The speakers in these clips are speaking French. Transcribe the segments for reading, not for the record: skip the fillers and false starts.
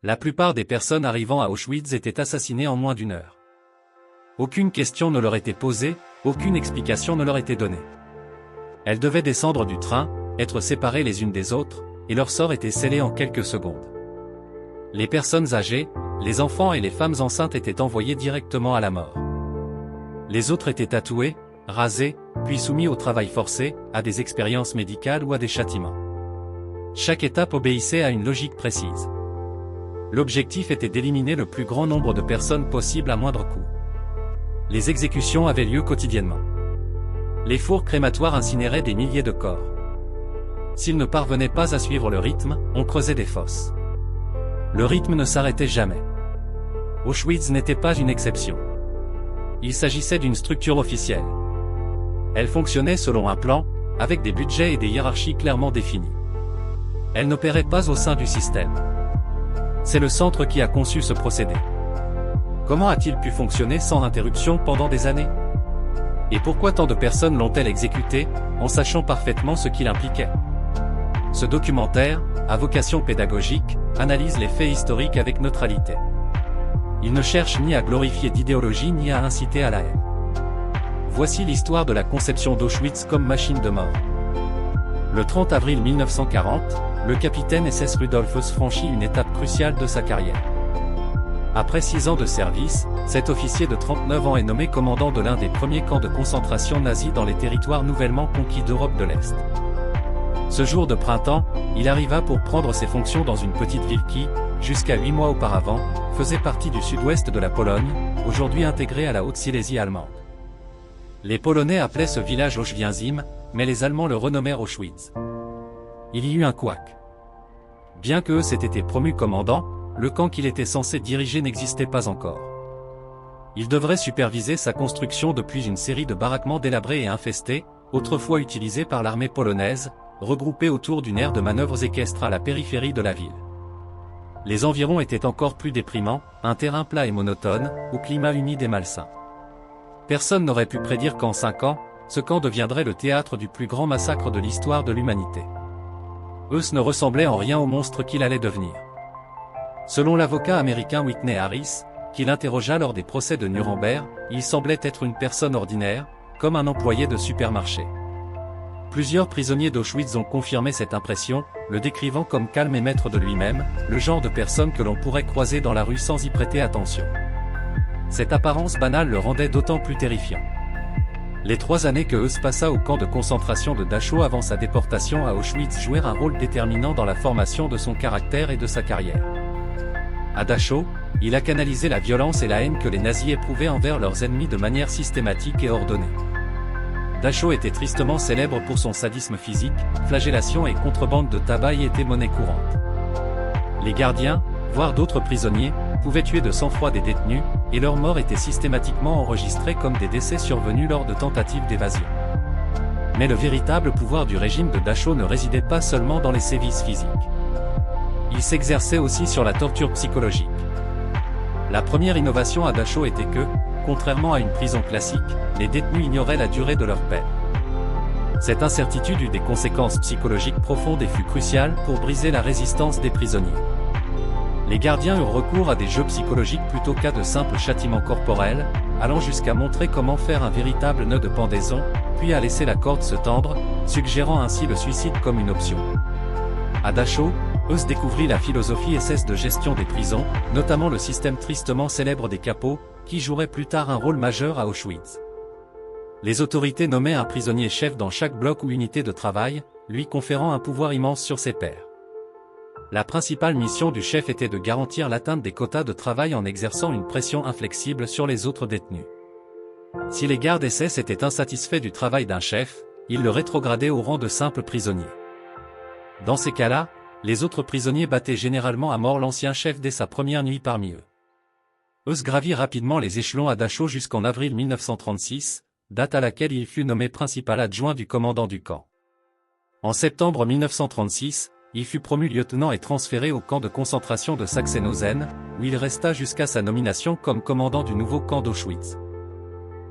La plupart des personnes arrivant à Auschwitz étaient assassinées en moins d'une heure. Aucune question ne leur était posée, aucune explication ne leur était donnée. Elles devaient descendre du train, être séparées les unes des autres, et leur sort était scellé en quelques secondes. Les personnes âgées, les enfants et les femmes enceintes étaient envoyés directement à la mort. Les autres étaient tatoués, rasés, puis soumis au travail forcé, à des expériences médicales ou à des châtiments. Chaque étape obéissait à une logique précise. L'objectif était d'éliminer le plus grand nombre de personnes possible à moindre coût. Les exécutions avaient lieu quotidiennement. Les fours crématoires incinéraient des milliers de corps. S'ils ne parvenaient pas à suivre le rythme, on creusait des fosses. Le rythme ne s'arrêtait jamais. Auschwitz n'était pas une exception. Il s'agissait d'une structure officielle. Elle fonctionnait selon un plan, avec des budgets et des hiérarchies clairement définies. Elle n'opérait pas au sein du système. C'est le centre qui a conçu ce procédé. Comment a-t-il pu fonctionner sans interruption pendant des années? Et pourquoi tant de personnes l'ont-elles exécuté, en sachant parfaitement ce qu'il impliquait? Ce documentaire, à vocation pédagogique, analyse les faits historiques avec neutralité. Il ne cherche ni à glorifier d'idéologie ni à inciter à la haine. Voici l'histoire de la conception d'Auschwitz comme machine de mort. Le 30 avril 1940, le capitaine SS Rudolf Höss franchit une étape cruciale de sa carrière. Après 6 ans de service, cet officier de 39 ans est nommé commandant de l'un des premiers camps de concentration nazis dans les territoires nouvellement conquis d'Europe de l'Est. Ce jour de printemps, il arriva pour prendre ses fonctions dans une petite ville qui, jusqu'à 8 mois auparavant, faisait partie du sud-ouest de la Pologne, aujourd'hui intégrée à la Haute-Silésie allemande. Les Polonais appelaient ce village Auschwitzim, mais les Allemands le renommèrent Auschwitz. Il y eut un couac. Bien que Höss ait été promu commandant, le camp qu'il était censé diriger n'existait pas encore. Il devrait superviser sa construction depuis une série de baraquements délabrés et infestés, autrefois utilisés par l'armée polonaise, regroupés autour d'une aire de manœuvres équestres à la périphérie de la ville. Les environs étaient encore plus déprimants, un terrain plat et monotone, au climat humide et malsain. Personne n'aurait pu prédire qu'en 5 ans, ce camp deviendrait le théâtre du plus grand massacre de l'histoire de l'humanité. Höss ne ressemblait en rien au monstre qu'il allait devenir. Selon l'avocat américain Whitney Harris, qui l'interrogea lors des procès de Nuremberg, il semblait être une personne ordinaire, comme un employé de supermarché. Plusieurs prisonniers d'Auschwitz ont confirmé cette impression, le décrivant comme calme et maître de lui-même, le genre de personne que l'on pourrait croiser dans la rue sans y prêter attention. Cette apparence banale le rendait d'autant plus terrifiant. Les 3 années que Höss passa au camp de concentration de Dachau avant sa déportation à Auschwitz jouèrent un rôle déterminant dans la formation de son caractère et de sa carrière. À Dachau, il a canalisé la violence et la haine que les nazis éprouvaient envers leurs ennemis de manière systématique et ordonnée. Dachau était tristement célèbre pour son sadisme physique, flagellation et contrebande de tabac y était monnaie courante. Les gardiens, voire d'autres prisonniers, pouvaient tuer de sang-froid des détenus, et leurs morts étaient systématiquement enregistrées comme des décès survenus lors de tentatives d'évasion. Mais le véritable pouvoir du régime de Dachau ne résidait pas seulement dans les sévices physiques. Il s'exerçait aussi sur la torture psychologique. La première innovation à Dachau était que, contrairement à une prison classique, les détenus ignoraient la durée de leur peine. Cette incertitude eut des conséquences psychologiques profondes et fut cruciale pour briser la résistance des prisonniers. Les gardiens eurent recours à des jeux psychologiques plutôt qu'à de simples châtiments corporels, allant jusqu'à montrer comment faire un véritable nœud de pendaison, puis à laisser la corde se tendre, suggérant ainsi le suicide comme une option. À Dachau, Höss découvrit la philosophie SS de gestion des prisons, notamment le système tristement célèbre des capots, qui jouerait plus tard un rôle majeur à Auschwitz. Les autorités nommaient un prisonnier chef dans chaque bloc ou unité de travail, lui conférant un pouvoir immense sur ses pairs. La principale mission du chef était de garantir l'atteinte des quotas de travail en exerçant une pression inflexible sur les autres détenus. Si les gardes SS étaient insatisfaits du travail d'un chef, ils le rétrogradaient au rang de simple prisonnier. Dans ces cas-là, les autres prisonniers battaient généralement à mort l'ancien chef dès sa première nuit parmi eux. Höss gravit rapidement les échelons à Dachau jusqu'en avril 1936, date à laquelle il fut nommé principal adjoint du commandant du camp. En septembre 1936, il fut promu lieutenant et transféré au camp de concentration de Sachsenhausen, où il resta jusqu'à sa nomination comme commandant du nouveau camp d'Auschwitz.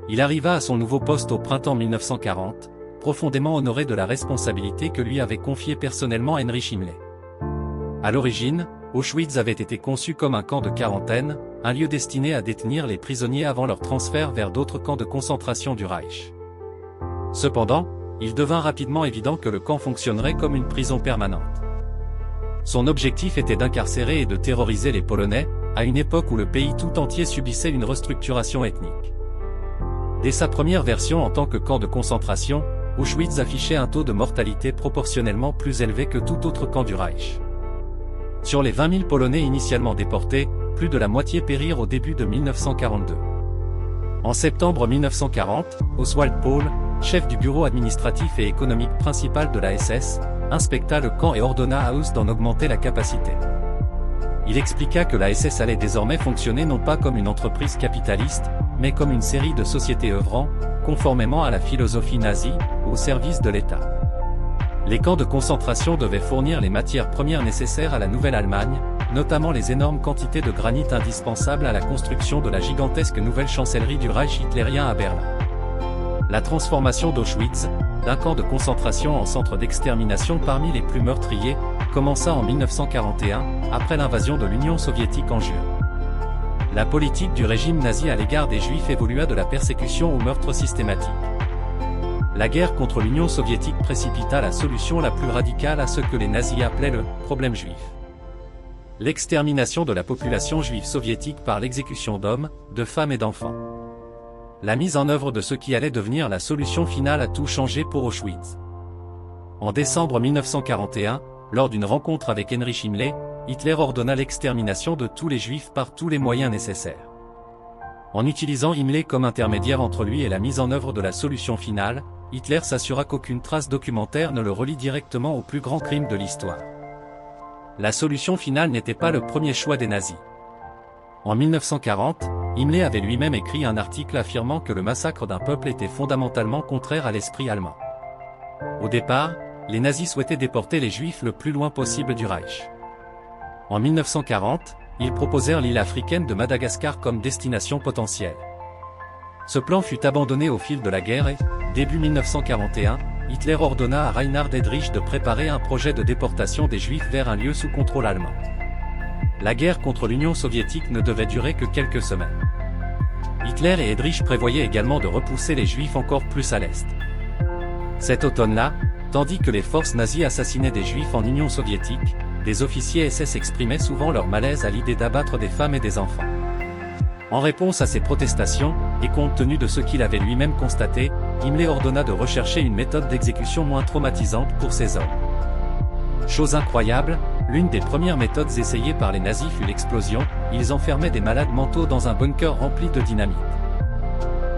Il arriva à son nouveau poste au printemps 1940, profondément honoré de la responsabilité que lui avait confiée personnellement Heinrich Himmler. À l'origine, Auschwitz avait été conçu comme un camp de quarantaine, un lieu destiné à détenir les prisonniers avant leur transfert vers d'autres camps de concentration du Reich. Cependant, il devint rapidement évident que le camp fonctionnerait comme une prison permanente. Son objectif était d'incarcérer et de terroriser les Polonais, à une époque où le pays tout entier subissait une restructuration ethnique. Dès sa première version en tant que camp de concentration, Auschwitz affichait un taux de mortalité proportionnellement plus élevé que tout autre camp du Reich. Sur les 20 000 Polonais initialement déportés, plus de la moitié périrent au début de 1942. En septembre 1940, Oswald Pohl, chef du bureau administratif et économique principal de la SS, inspecta le camp et ordonna à Haus d'en augmenter la capacité. Il expliqua que la SS allait désormais fonctionner non pas comme une entreprise capitaliste, mais comme une série de sociétés œuvrant, conformément à la philosophie nazie, au service de l'État. Les camps de concentration devaient fournir les matières premières nécessaires à la Nouvelle-Allemagne, notamment les énormes quantités de granit indispensables à la construction de la gigantesque nouvelle chancellerie du Reich hitlérien à Berlin. La transformation d'Auschwitz, d'un camp de concentration en centre d'extermination parmi les plus meurtriers, commença en 1941, après l'invasion de l'Union soviétique en juin. La politique du régime nazi à l'égard des Juifs évolua de la persécution au meurtre systématique. La guerre contre l'Union soviétique précipita la solution la plus radicale à ce que les nazis appelaient le « problème juif ». L'extermination de la population juive soviétique par l'exécution d'hommes, de femmes et d'enfants. La mise en œuvre de ce qui allait devenir la solution finale a tout changé pour Auschwitz. En décembre 1941, lors d'une rencontre avec Heinrich Himmler, Hitler ordonna l'extermination de tous les Juifs par tous les moyens nécessaires. En utilisant Himmler comme intermédiaire entre lui et la mise en œuvre de la solution finale, Hitler s'assura qu'aucune trace documentaire ne le relie directement au plus grand crime de l'histoire. La solution finale n'était pas le premier choix des nazis. En 1940, Himmler avait lui-même écrit un article affirmant que le massacre d'un peuple était fondamentalement contraire à l'esprit allemand. Au départ, les nazis souhaitaient déporter les Juifs le plus loin possible du Reich. En 1940, ils proposèrent l'île africaine de Madagascar comme destination potentielle. Ce plan fut abandonné au fil de la guerre et, début 1941, Hitler ordonna à Reinhard Heydrich de préparer un projet de déportation des Juifs vers un lieu sous contrôle allemand. La guerre contre l'Union soviétique ne devait durer que quelques semaines. Hitler et Heydrich prévoyaient également de repousser les Juifs encore plus à l'est. Cet automne-là, tandis que les forces nazies assassinaient des Juifs en Union soviétique, des officiers SS exprimaient souvent leur malaise à l'idée d'abattre des femmes et des enfants. En réponse à ces protestations, et compte tenu de ce qu'il avait lui-même constaté, Himmler ordonna de rechercher une méthode d'exécution moins traumatisante pour ces hommes. Chose incroyable, l'une des premières méthodes essayées par les nazis fut l'explosion. Ils enfermaient des malades mentaux dans un bunker rempli de dynamite.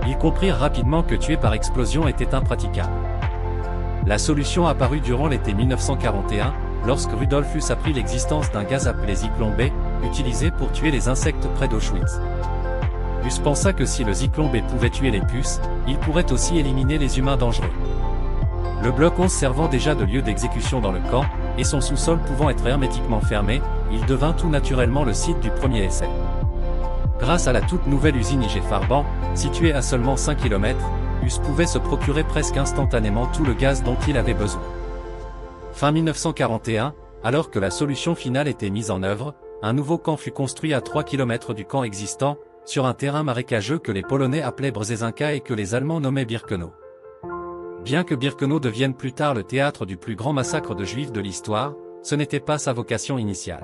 Ils comprirent rapidement que tuer par explosion était impraticable. La solution apparut durant l'été 1941, lorsque Rudolf Huss apprit l'existence d'un gaz appelé Zyklon B, utilisé pour tuer les insectes près d'Auschwitz. Huss pensa que si le Zyklon B pouvait tuer les puces, il pourrait aussi éliminer les humains dangereux. Le bloc 11 servant déjà de lieu d'exécution dans le camp, et son sous-sol pouvant être hermétiquement fermé, il devint tout naturellement le site du premier essai. Grâce à la toute nouvelle usine IG Farben, située à seulement 5 km, Huss pouvait se procurer presque instantanément tout le gaz dont il avait besoin. Fin 1941, alors que la solution finale était mise en œuvre, un nouveau camp fut construit à 3 km du camp existant, sur un terrain marécageux que les Polonais appelaient Brzezinka et que les Allemands nommaient Birkenau. Bien que Birkenau devienne plus tard le théâtre du plus grand massacre de Juifs de l'histoire, ce n'était pas sa vocation initiale.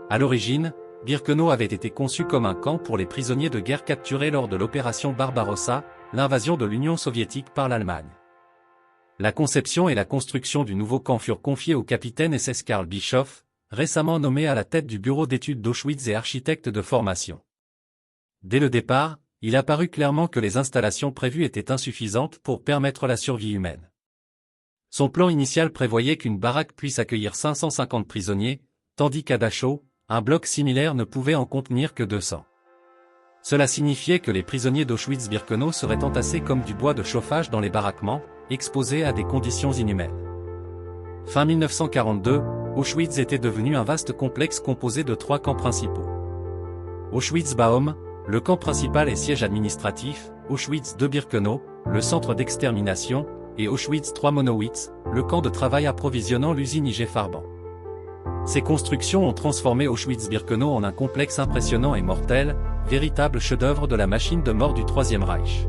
À l'origine, Birkenau avait été conçu comme un camp pour les prisonniers de guerre capturés lors de l'opération Barbarossa, l'invasion de l'Union soviétique par l'Allemagne. La conception et la construction du nouveau camp furent confiées au capitaine SS Karl Bischoff, récemment nommé à la tête du bureau d'études d'Auschwitz et architecte de formation. Dès le départ, il apparut clairement que les installations prévues étaient insuffisantes pour permettre la survie humaine. Son plan initial prévoyait qu'une baraque puisse accueillir 550 prisonniers, tandis qu'à Dachau, un bloc similaire ne pouvait en contenir que 200. Cela signifiait que les prisonniers d'Auschwitz-Birkenau seraient entassés comme du bois de chauffage dans les baraquements, exposés à des conditions inhumaines. Fin 1942, Auschwitz était devenu un vaste complexe composé de 3 camps principaux. Auschwitz-Baum, le camp principal et siège administratif, Auschwitz II-Birkenau, le centre d'extermination, et Auschwitz III Monowitz, le camp de travail approvisionnant l'usine IG Farben. Ces constructions ont transformé Auschwitz-Birkenau en un complexe impressionnant et mortel, véritable chef-d'œuvre de la machine de mort du Troisième Reich.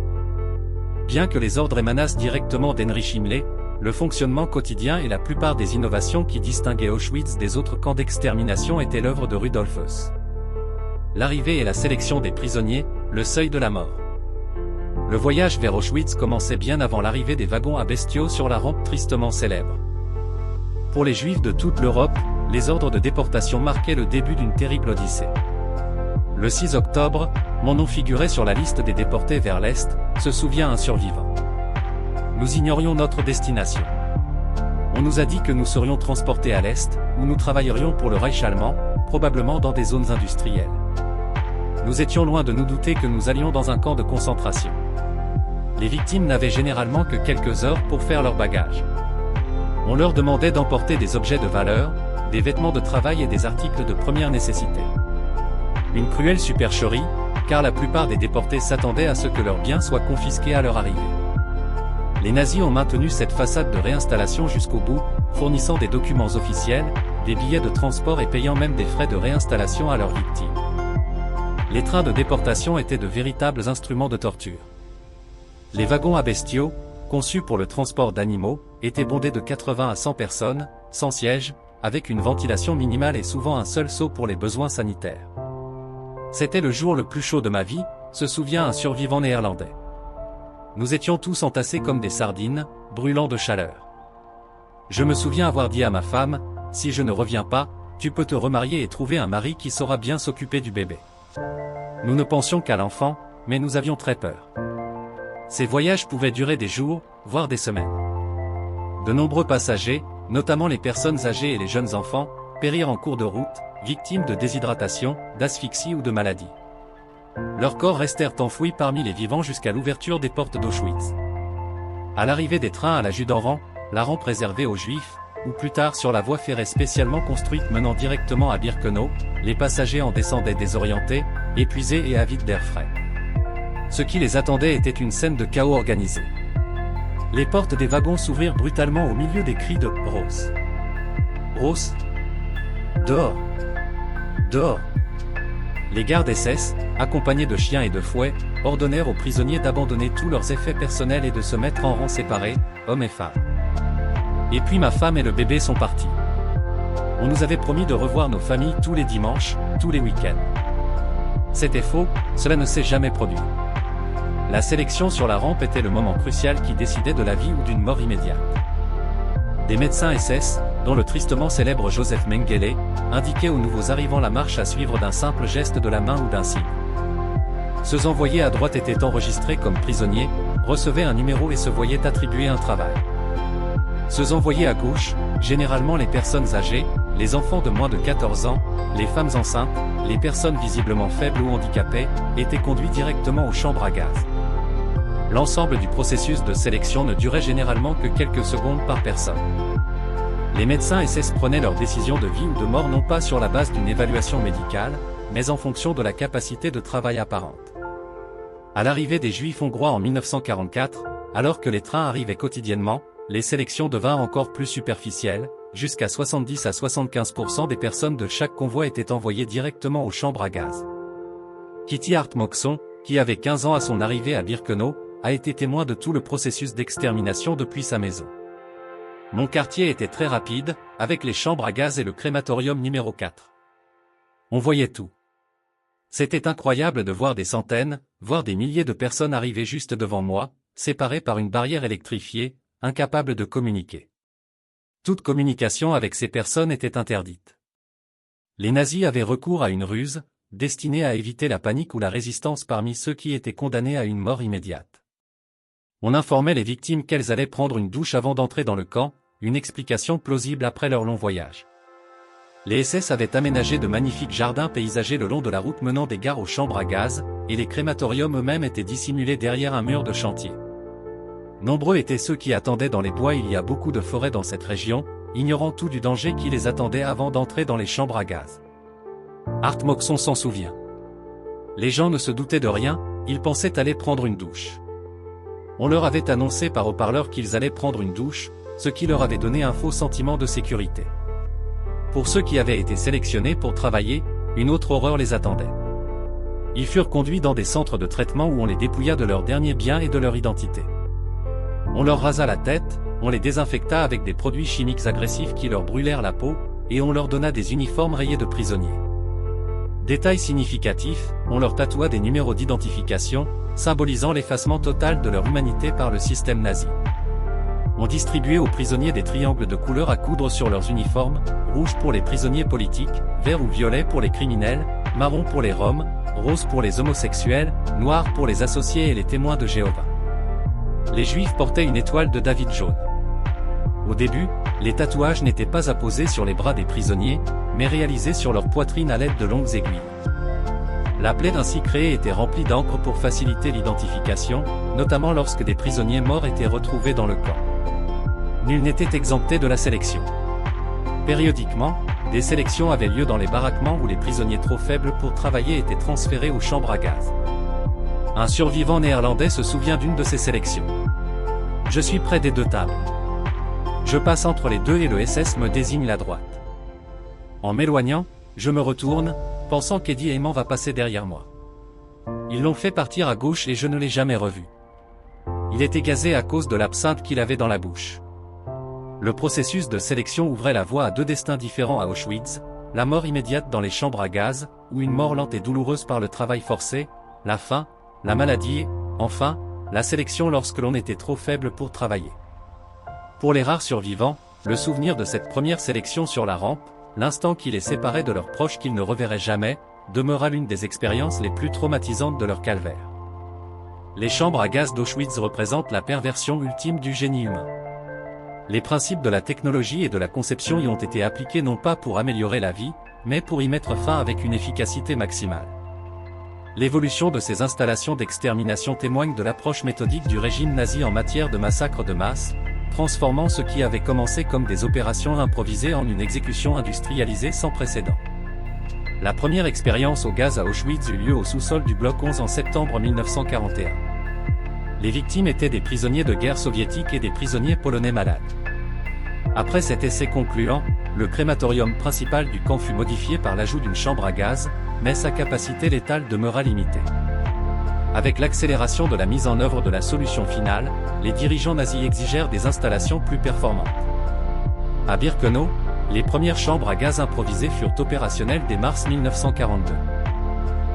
Bien que les ordres émanassent directement d'Heinrich Himmler, le fonctionnement quotidien et la plupart des innovations qui distinguaient Auschwitz des autres camps d'extermination étaient l'œuvre de Rudolf Höss. L'arrivée et la sélection des prisonniers, le seuil de la mort. Le voyage vers Auschwitz commençait bien avant l'arrivée des wagons à bestiaux sur la rampe tristement célèbre. Pour les Juifs de toute l'Europe, les ordres de déportation marquaient le début d'une terrible odyssée. Le 6 octobre, mon nom figurait sur la liste des déportés vers l'Est, se souvient un survivant. Nous ignorions notre destination. On nous a dit que nous serions transportés à l'Est, où nous travaillerions pour le Reich allemand, probablement dans des zones industrielles. Nous étions loin de nous douter que nous allions dans un camp de concentration. Les victimes n'avaient généralement que quelques heures pour faire leur bagage. On leur demandait d'emporter des objets de valeur, des vêtements de travail et des articles de première nécessité. Une cruelle supercherie, car la plupart des déportés s'attendaient à ce que leurs biens soient confisqués à leur arrivée. Les nazis ont maintenu cette façade de réinstallation jusqu'au bout, fournissant des documents officiels, des billets de transport et payant même des frais de réinstallation à leurs victimes. Les trains de déportation étaient de véritables instruments de torture. Les wagons à bestiaux, conçus pour le transport d'animaux, étaient bondés de 80 à 100 personnes, sans siège, avec une ventilation minimale et souvent un seul seau pour les besoins sanitaires. C'était le jour le plus chaud de ma vie, se souvient un survivant néerlandais. Nous étions tous entassés comme des sardines, brûlant de chaleur. Je me souviens avoir dit à ma femme, « Si je ne reviens pas, tu peux te remarier et trouver un mari qui saura bien s'occuper du bébé. » Nous ne pensions qu'à l'enfant, mais nous avions très peur. Ces voyages pouvaient durer des jours, voire des semaines. De nombreux passagers, notamment les personnes âgées et les jeunes enfants, périrent en cours de route, victimes de déshydratation, d'asphyxie ou de maladie. Leurs corps restèrent enfouis parmi les vivants jusqu'à l'ouverture des portes d'Auschwitz. À l'arrivée des trains à la Judenrand, la rampe réservée aux Juifs, ou plus tard sur la voie ferrée spécialement construite menant directement à Birkenau, les passagers en descendaient désorientés, épuisés et avides d'air frais. Ce qui les attendait était une scène de chaos organisé. Les portes des wagons s'ouvrirent brutalement au milieu des cris de « Raus ! Raus ! Dehors ! Dehors !» Les gardes SS, accompagnés de chiens et de fouets, ordonnèrent aux prisonniers d'abandonner tous leurs effets personnels et de se mettre en rang séparés, hommes et femmes. Et puis ma femme et le bébé sont partis. On nous avait promis de revoir nos familles tous les dimanches, tous les week-ends. C'était faux, cela ne s'est jamais produit. La sélection sur la rampe était le moment crucial qui décidait de la vie ou d'une mort immédiate. Des médecins SS, dont le tristement célèbre Joseph Mengele, indiquaient aux nouveaux arrivants la marche à suivre d'un simple geste de la main ou d'un signe. Ceux envoyés à droite étaient enregistrés comme prisonniers, recevaient un numéro et se voyaient attribuer un travail. Ceux envoyés à gauche, généralement les personnes âgées, les enfants de moins de 14 ans, les femmes enceintes, les personnes visiblement faibles ou handicapées, étaient conduits directement aux chambres à gaz. L'ensemble du processus de sélection ne durait généralement que quelques secondes par personne. Les médecins SS prenaient leur décision de vie ou de mort non pas sur la base d'une évaluation médicale, mais en fonction de la capacité de travail apparente. À l'arrivée des Juifs hongrois en 1944, alors que les trains arrivaient quotidiennement, les sélections devinrent encore plus superficielles, jusqu'à 70 à 75% des personnes de chaque convoi étaient envoyées directement aux chambres à gaz. Kitty Hartmoxon, qui avait 15 ans à son arrivée à Birkenau, a été témoin de tout le processus d'extermination depuis sa maison. Mon quartier était très rapide, avec les chambres à gaz et le crématorium numéro 4. On voyait tout. C'était incroyable de voir des centaines, voire des milliers de personnes arriver juste devant moi, séparées par une barrière électrifiée, incapables de communiquer. Toute communication avec ces personnes était interdite. Les nazis avaient recours à une ruse, destinée à éviter la panique ou la résistance parmi ceux qui étaient condamnés à une mort immédiate. On informait les victimes qu'elles allaient prendre une douche avant d'entrer dans le camp, une explication plausible après leur long voyage. Les SS avaient aménagé de magnifiques jardins paysagers le long de la route menant des gares aux chambres à gaz, et les crématoriums eux-mêmes étaient dissimulés derrière un mur de chantier. Nombreux étaient ceux qui attendaient dans les bois, il y a beaucoup de forêts dans cette région, ignorant tout du danger qui les attendait avant d'entrer dans les chambres à gaz. Hartmoxon s'en souvient. Les gens ne se doutaient de rien, ils pensaient aller prendre une douche. On leur avait annoncé par haut-parleur qu'ils allaient prendre une douche, ce qui leur avait donné un faux sentiment de sécurité. Pour ceux qui avaient été sélectionnés pour travailler, une autre horreur les attendait. Ils furent conduits dans des centres de traitement où on les dépouilla de leurs derniers biens et de leur identité. On leur rasa la tête, on les désinfecta avec des produits chimiques agressifs qui leur brûlèrent la peau, et on leur donna des uniformes rayés de prisonniers. Détail significatif, on leur tatoua des numéros d'identification, symbolisant l'effacement total de leur humanité par le système nazi. On distribuait aux prisonniers des triangles de couleur à coudre sur leurs uniformes, rouge pour les prisonniers politiques, vert ou violet pour les criminels, marron pour les Roms, rose pour les homosexuels, noir pour les associés et les témoins de Jéhovah. Les Juifs portaient une étoile de David jaune. Au début, les tatouages n'étaient pas apposés sur les bras des prisonniers, mais réalisés sur leur poitrine à l'aide de longues aiguilles. La plaie ainsi créée était remplie d'encre pour faciliter l'identification, notamment lorsque des prisonniers morts étaient retrouvés dans le camp. Nul n'était exempté de la sélection. Périodiquement, des sélections avaient lieu dans les baraquements où les prisonniers trop faibles pour travailler étaient transférés aux chambres à gaz. Un survivant néerlandais se souvient d'une de ces sélections. « Je suis près des deux tables. Je passe entre les deux et le SS me désigne la droite. En m'éloignant, je me retourne, pensant qu'Eddie Ayman va passer derrière moi. Ils l'ont fait partir à gauche et je ne l'ai jamais revu. Il était gazé à cause de l'absinthe qu'il avait dans la bouche. » Le processus de sélection ouvrait la voie à deux destins différents à Auschwitz, la mort immédiate dans les chambres à gaz, ou une mort lente et douloureuse par le travail forcé, la faim, la maladie et, enfin, la sélection lorsque l'on était trop faible pour travailler. Pour les rares survivants, le souvenir de cette première sélection sur la rampe, l'instant qui les séparait de leurs proches qu'ils ne reverraient jamais, demeura l'une des expériences les plus traumatisantes de leur calvaire. Les chambres à gaz d'Auschwitz représentent la perversion ultime du génie humain. Les principes de la technologie et de la conception y ont été appliqués non pas pour améliorer la vie, mais pour y mettre fin avec une efficacité maximale. L'évolution de ces installations d'extermination témoigne de l'approche méthodique du régime nazi en matière de massacres de masse, transformant ce qui avait commencé comme des opérations improvisées en une exécution industrialisée sans précédent. La première expérience au gaz à Auschwitz eut lieu au sous-sol du bloc 11 en septembre 1941. Les victimes étaient des prisonniers de guerre soviétiques et des prisonniers polonais malades. Après cet essai concluant, le crématorium principal du camp fut modifié par l'ajout d'une chambre à gaz, mais sa capacité létale demeura limitée. Avec l'accélération de la mise en œuvre de la solution finale, les dirigeants nazis exigèrent des installations plus performantes. À Birkenau, les premières chambres à gaz improvisées furent opérationnelles dès mars 1942.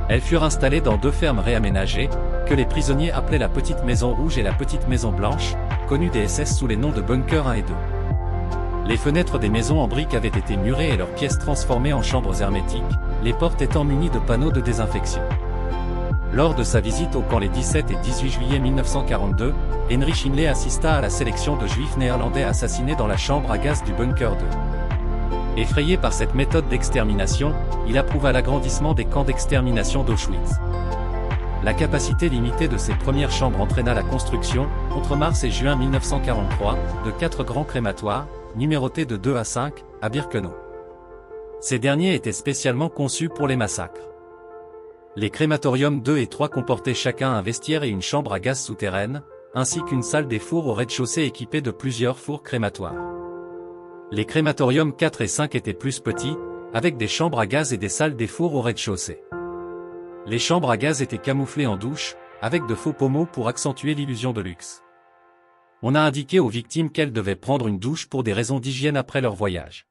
Elles furent installées dans deux fermes réaménagées, que les prisonniers appelaient la Petite Maison Rouge et la Petite Maison Blanche, connues des SS sous les noms de Bunker 1 et 2. Les fenêtres des maisons en briques avaient été murées et leurs pièces transformées en chambres hermétiques, les portes étant munies de panneaux de désinfection. Lors de sa visite au camp les 17 et 18 juillet 1942, Heinrich Himmler assista à la sélection de juifs néerlandais assassinés dans la chambre à gaz du Bunker 2. Effrayé par cette méthode d'extermination, il approuva l'agrandissement des camps d'extermination d'Auschwitz. La capacité limitée de ces premières chambres entraîna la construction, entre mars et juin 1943, de 4 grands crématoires, numérotés de 2 à 5, à Birkenau. Ces derniers étaient spécialement conçus pour les massacres. Les crématoriums 2 et 3 comportaient chacun un vestiaire et une chambre à gaz souterraine, ainsi qu'une salle des fours au rez-de-chaussée équipée de plusieurs fours crématoires. Les crématoriums 4 et 5 étaient plus petits, avec des chambres à gaz et des salles des fours au rez-de-chaussée. Les chambres à gaz étaient camouflées en douche, avec de faux pommeaux pour accentuer l'illusion de luxe. On a indiqué aux victimes qu'elles devaient prendre une douche pour des raisons d'hygiène après leur voyage.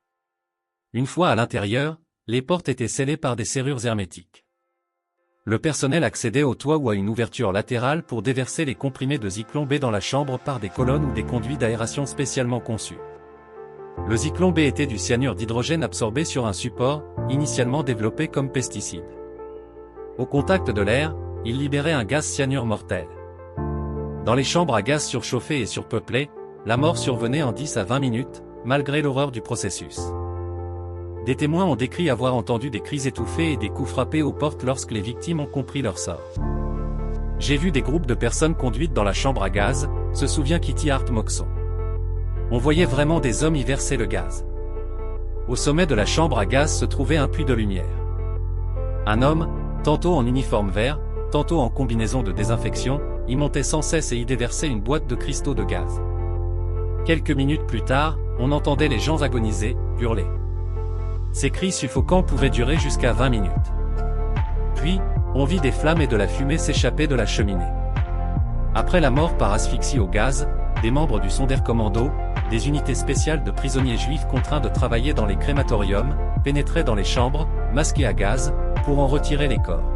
Une fois à l'intérieur, les portes étaient scellées par des serrures hermétiques. Le personnel accédait au toit ou à une ouverture latérale pour déverser les comprimés de Zyklon B dans la chambre par des colonnes ou des conduits d'aération spécialement conçus. Le Zyklon B était du cyanure d'hydrogène absorbé sur un support, initialement développé comme pesticide. Au contact de l'air, il libérait un gaz cyanure mortel. Dans les chambres à gaz surchauffées et surpeuplées, la mort survenait en 10 à 20 minutes, malgré l'horreur du processus. Des témoins ont décrit avoir entendu des cris étouffés et des coups frappés aux portes lorsque les victimes ont compris leur sort. J'ai vu des groupes de personnes conduites dans la chambre à gaz, se souvient Kitty Hart Moxon. On voyait vraiment des hommes y verser le gaz. Au sommet de la chambre à gaz se trouvait un puits de lumière. Un homme, tantôt en uniforme vert, tantôt en combinaison de désinfection, y montait sans cesse et y déversait une boîte de cristaux de gaz. Quelques minutes plus tard, on entendait les gens agoniser, hurler. Ces cris suffocants pouvaient durer jusqu'à 20 minutes. Puis, on vit des flammes et de la fumée s'échapper de la cheminée. Après la mort par asphyxie au gaz, des membres du Sonderkommando, des unités spéciales de prisonniers juifs contraints de travailler dans les crématoriums, pénétraient dans les chambres, masqués à gaz, pour en retirer les corps.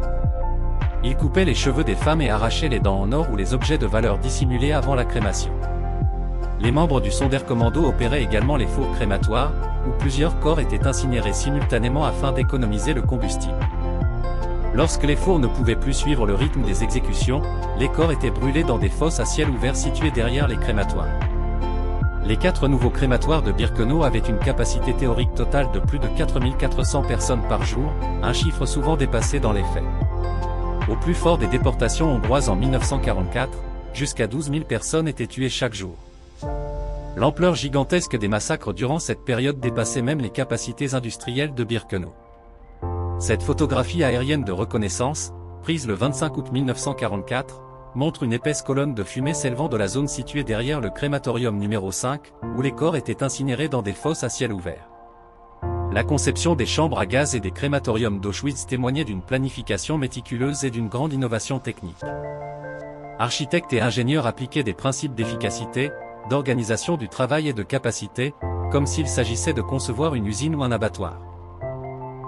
Ils coupaient les cheveux des femmes et arrachaient les dents en or ou les objets de valeur dissimulés avant la crémation. Les membres du Sonderkommando opéraient également les fours crématoires, où plusieurs corps étaient incinérés simultanément afin d'économiser le combustible. Lorsque les fours ne pouvaient plus suivre le rythme des exécutions, les corps étaient brûlés dans des fosses à ciel ouvert situées derrière les crématoires. Les 4 nouveaux crématoires de Birkenau avaient une capacité théorique totale de plus de 4400 personnes par jour, un chiffre souvent dépassé dans les faits. Au plus fort des déportations hongroises en 1944, jusqu'à 12 000 personnes étaient tuées chaque jour. L'ampleur gigantesque des massacres durant cette période dépassait même les capacités industrielles de Birkenau. Cette photographie aérienne de reconnaissance, prise le 25 août 1944, montre une épaisse colonne de fumée s'élevant de la zone située derrière le crématorium numéro 5, où les corps étaient incinérés dans des fosses à ciel ouvert. La conception des chambres à gaz et des crématoriums d'Auschwitz témoignait d'une planification méticuleuse et d'une grande innovation technique. Architectes et ingénieurs appliquaient des principes d'efficacité, d'organisation du travail et de capacité, comme s'il s'agissait de concevoir une usine ou un abattoir.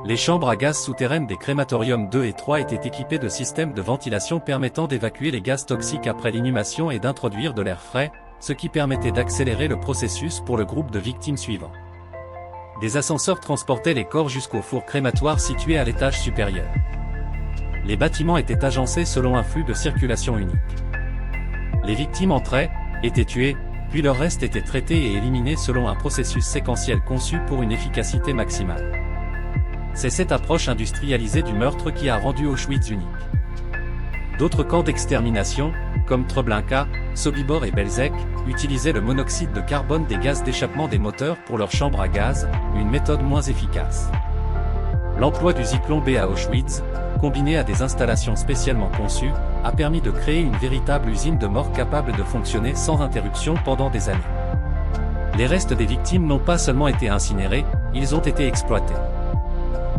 Les chambres à gaz souterraines des crématoriums 2 et 3 étaient équipées de systèmes de ventilation permettant d'évacuer les gaz toxiques après l'inhumation et d'introduire de l'air frais, ce qui permettait d'accélérer le processus pour le groupe de victimes suivant. Des ascenseurs transportaient les corps jusqu'au four crématoire situé à l'étage supérieur. Les bâtiments étaient agencés selon un flux de circulation unique. Les victimes entraient, étaient tuées, puis leur reste était traité et éliminé selon un processus séquentiel conçu pour une efficacité maximale. C'est cette approche industrialisée du meurtre qui a rendu Auschwitz unique. D'autres camps d'extermination, comme Treblinka, Sobibor et Belzec, utilisaient le monoxyde de carbone des gaz d'échappement des moteurs pour leurs chambres à gaz, une méthode moins efficace. L'emploi du Zyklon B à Auschwitz, combiné à des installations spécialement conçues, a permis de créer une véritable usine de mort capable de fonctionner sans interruption pendant des années. Les restes des victimes n'ont pas seulement été incinérés, ils ont été exploités.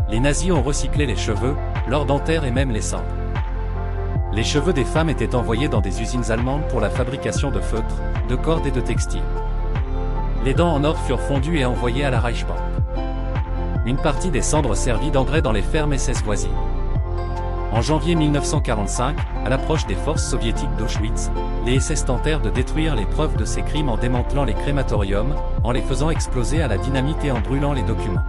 Les nazis ont recyclé les cheveux, l'or dentaire et même les cendres. Les cheveux des femmes étaient envoyés dans des usines allemandes pour la fabrication de feutres, de cordes et de textiles. Les dents en or furent fondues et envoyées à la Reichsbank. Une partie des cendres servit d'engrais dans les fermes SS voisines. En janvier 1945, à l'approche des forces soviétiques d'Auschwitz, les SS tentèrent de détruire les preuves de ces crimes en démantelant les crématoriums, en les faisant exploser à la dynamite et en brûlant les documents.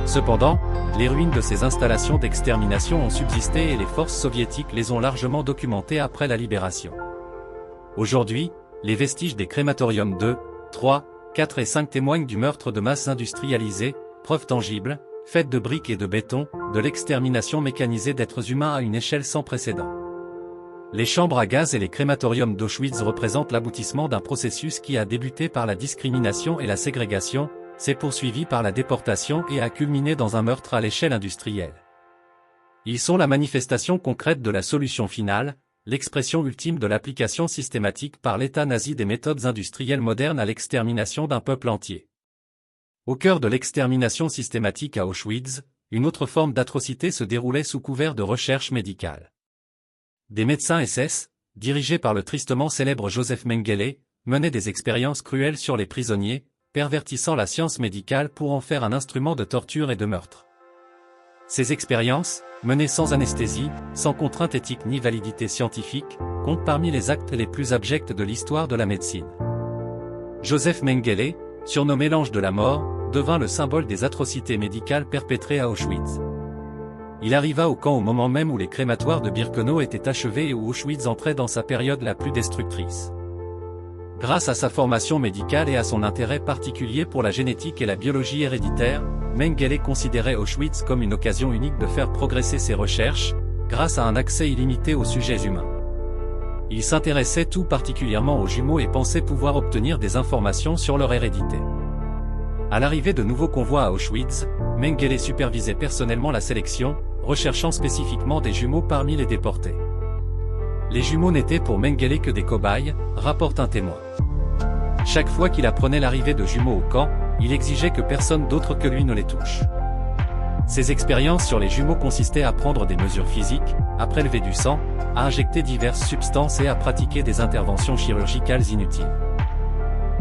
Cependant, les ruines de ces installations d'extermination ont subsisté et les forces soviétiques les ont largement documentées après la libération. Aujourd'hui, les vestiges des crématoriums 2, 3, 4 et 5 témoignent du meurtre de masse industrialisée, preuve tangible, faite de briques et de béton, de l'extermination mécanisée d'êtres humains à une échelle sans précédent. Les chambres à gaz et les crématoriums d'Auschwitz représentent l'aboutissement d'un processus qui a débuté par la discrimination et la ségrégation, s'est poursuivi par la déportation et a culminé dans un meurtre à l'échelle industrielle. Ils sont la manifestation concrète de la solution finale, l'expression ultime de l'application systématique par l'État nazi des méthodes industrielles modernes à l'extermination d'un peuple entier. Au cœur de l'extermination systématique à Auschwitz, une autre forme d'atrocité se déroulait sous couvert de recherche médicale. Des médecins SS, dirigés par le tristement célèbre Joseph Mengele, menaient des expériences cruelles sur les prisonniers, pervertissant la science médicale pour en faire un instrument de torture et de meurtre. Ces expériences, menées sans anesthésie, sans contrainte éthique ni validité scientifique, comptent parmi les actes les plus abjects de l'histoire de la médecine. Joseph Mengele, surnommé l'ange de la mort, devint le symbole des atrocités médicales perpétrées à Auschwitz. Il arriva au camp au moment même où les crématoires de Birkenau étaient achevés et où Auschwitz entrait dans sa période la plus destructrice. Grâce à sa formation médicale et à son intérêt particulier pour la génétique et la biologie héréditaire, Mengele considérait Auschwitz comme une occasion unique de faire progresser ses recherches, grâce à un accès illimité aux sujets humains. Il s'intéressait tout particulièrement aux jumeaux et pensait pouvoir obtenir des informations sur leur hérédité. À l'arrivée de nouveaux convois à Auschwitz, Mengele supervisait personnellement la sélection, recherchant spécifiquement des jumeaux parmi les déportés. Les jumeaux n'étaient pour Mengele que des cobayes, rapporte un témoin. Chaque fois qu'il apprenait l'arrivée de jumeaux au camp, il exigeait que personne d'autre que lui ne les touche. Ces expériences sur les jumeaux consistaient à prendre des mesures physiques, à prélever du sang, à injecter diverses substances et à pratiquer des interventions chirurgicales inutiles.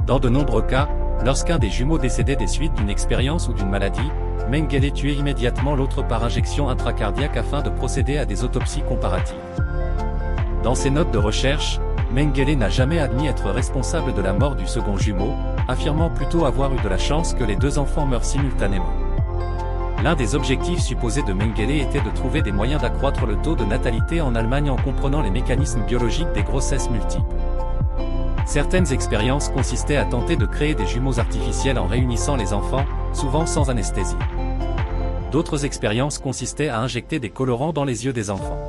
Dans de nombreux cas, lorsqu'un des jumeaux décédait des suites d'une expérience ou d'une maladie, Mengele tuait immédiatement l'autre par injection intracardiaque afin de procéder à des autopsies comparatives. Dans ses notes de recherche, Mengele n'a jamais admis être responsable de la mort du second jumeau, affirmant plutôt avoir eu de la chance que les deux enfants meurent simultanément. L'un des objectifs supposés de Mengele était de trouver des moyens d'accroître le taux de natalité en Allemagne en comprenant les mécanismes biologiques des grossesses multiples. Certaines expériences consistaient à tenter de créer des jumeaux artificiels en réunissant les enfants, souvent sans anesthésie. D'autres expériences consistaient à injecter des colorants dans les yeux des enfants.